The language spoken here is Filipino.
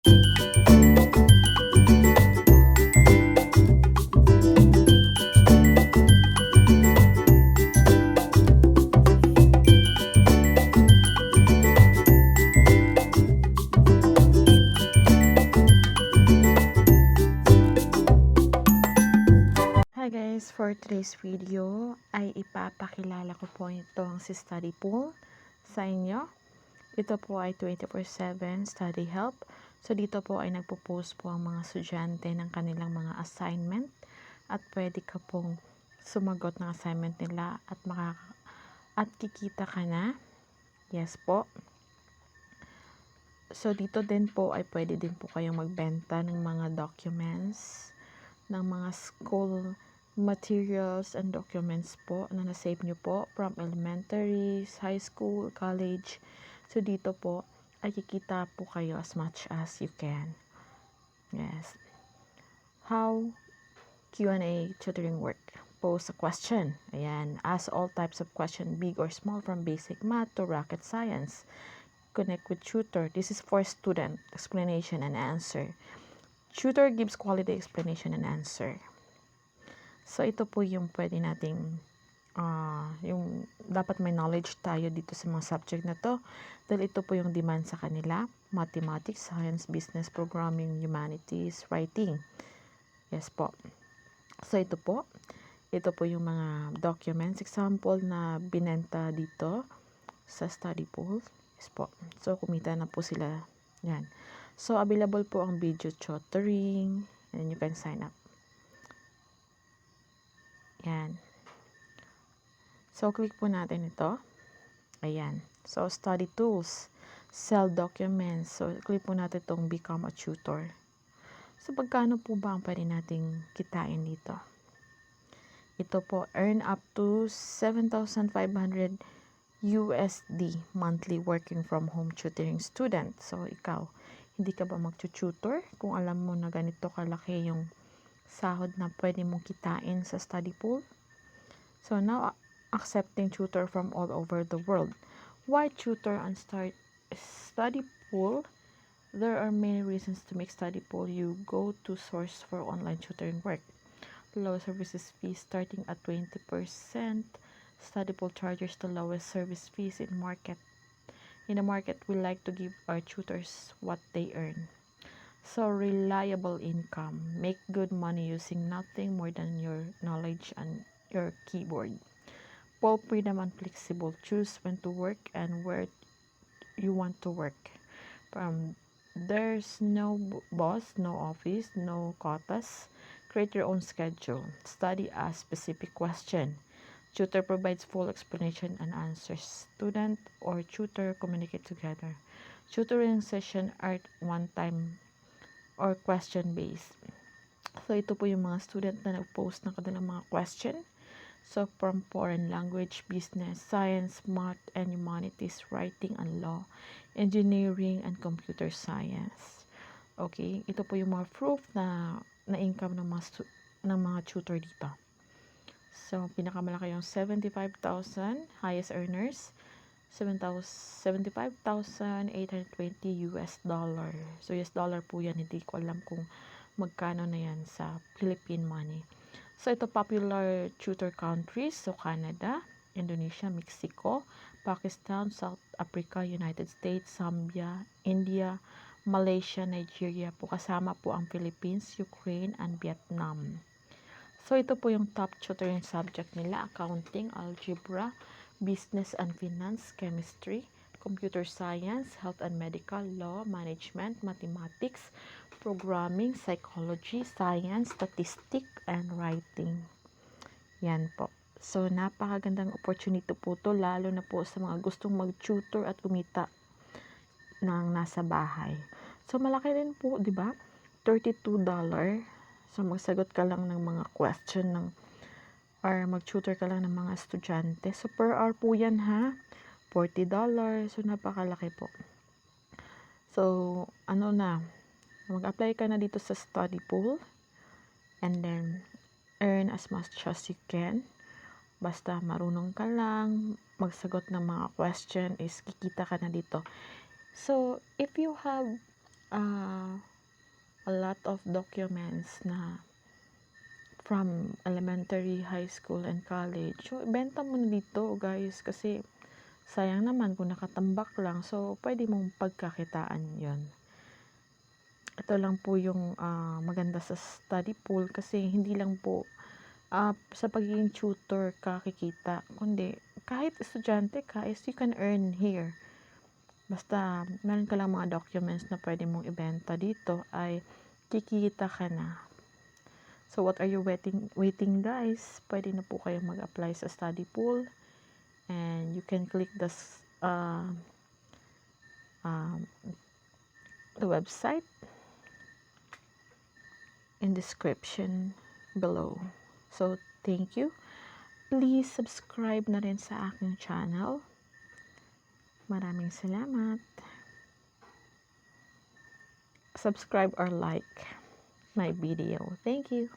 Hi guys, for today's video ay ipapakilala ko po itong si Study Pool sa inyo. Ito po ay 24/7 study help. So dito po ay nagpo-post po ang mga estudyante ng kanilang mga assignment at pwede ka pong sumagot ng assignment nila at kikita ka na. Yes po. So dito din po ay pwede din po kayong magbenta ng mga documents, ng mga school materials and documents po na na-save nyo po from elementary, high school, college. So dito po ay kikita po kayo as much as you can. Yes. How Q&A tutoring work? Pose a question. Ayan. Ask all types of question, big or small, from basic math to rocket science. Connect with tutor. This is for student. Explanation and answer. Tutor gives quality explanation and answer. So, ito po yung pwede nating, yung dapat may knowledge tayo dito sa mga subject na to. Dahil ito po yung demand sa kanila. Mathematics, science, business, programming, humanities, writing. Yes po. So, ito po. Ito po yung mga documents. Example na binenta dito sa study pool. Yes po. So, kumita na po sila. Yan. So, available po ang video tutoring. And you can sign up. Yan. So, click po natin ito. Ayan. So, study tools. Sell documents. So, click po natin itong become a tutor. So, pagkano po ba ang pwede nating kitain dito? Ito po, earn up to 7,500 USD monthly working from home tutoring student. So, ikaw, hindi ka ba mag-tutor? Kung alam mo na ganito kalaki yung sahod na pwede mong kitain sa study pool. So now accepting tutor from all over the world. Why tutor on study pool? There are many reasons to make study pool. You go to source for online tutoring work. Low services fees starting at 20%. Study pool charges the lowest service fees in market. In the market, we like to give our tutors what they earn. So, reliable income. Make good money using nothing more than your knowledge and your keyboard. Full freedom and flexible. Choose when to work and where you want to work. There's no boss, no office, no quotas. Create your own schedule. Study a specific question. Tutor provides full explanation and answers. Student or tutor communicate together. Tutoring session are one-time or question-based. So, ito po yung mga student na nag-post ng kanilang mga question. So, from foreign language, business, science, math, and humanities, writing and law, engineering, and computer science. Okay, ito po yung mga proof na income ng mga tutor dito. So, pinakamalaki yung 75,000, highest earners, 75,820 US dollar. So, US dollar po yan. Hindi ko alam kung magkano na yan sa Philippine money. So, ito popular tutor countries. So, Canada, Indonesia, Mexico, Pakistan, South Africa, United States, Zambia, India, Malaysia, Nigeria po. Kasama po ang Philippines, Ukraine, and Vietnam. So, ito po yung top tutoring subject nila. Accounting, algebra, business and finance, chemistry, computer science, health and medical, law, management, mathematics, programming, psychology, science, statistics, and writing. Yan po. So, napakagandang opportunity po to, lalo na po sa mga gustong mag-tutor at kumita ng nasa bahay. So, malaki rin po, di ba? $32. So, magsagot ka lang ng mga question or mag-tutor ka lang ng mga estudyante. So, per hour po yan ha. $40. So, napakalaki po. So, mag-apply ka na dito sa study pool. And then, earn as much as you can. Basta marunong ka lang, magsagot ng mga question is kikita ka na dito. So, if you have uh, a lot of documents na from elementary, high school, and college. So, ibenta mo na dito, guys, kasi sayang naman kung nakatambak lang. So, pwede mong pagkakitaan yon. Ito lang po yung maganda sa study pool kasi hindi lang po sa pagiging tutor ka kikita, kundi kahit estudyante ka is you can earn here. Basta meron ka lang mga documents na pwede mong ibenta dito ay kikita ka na. So what are you waiting guys? Pwede na po kayong mag-apply sa study pool and you can click the website in description below. So thank you. Please subscribe na rin sa aking channel. Maraming salamat. Subscribe or like my video. Thank you.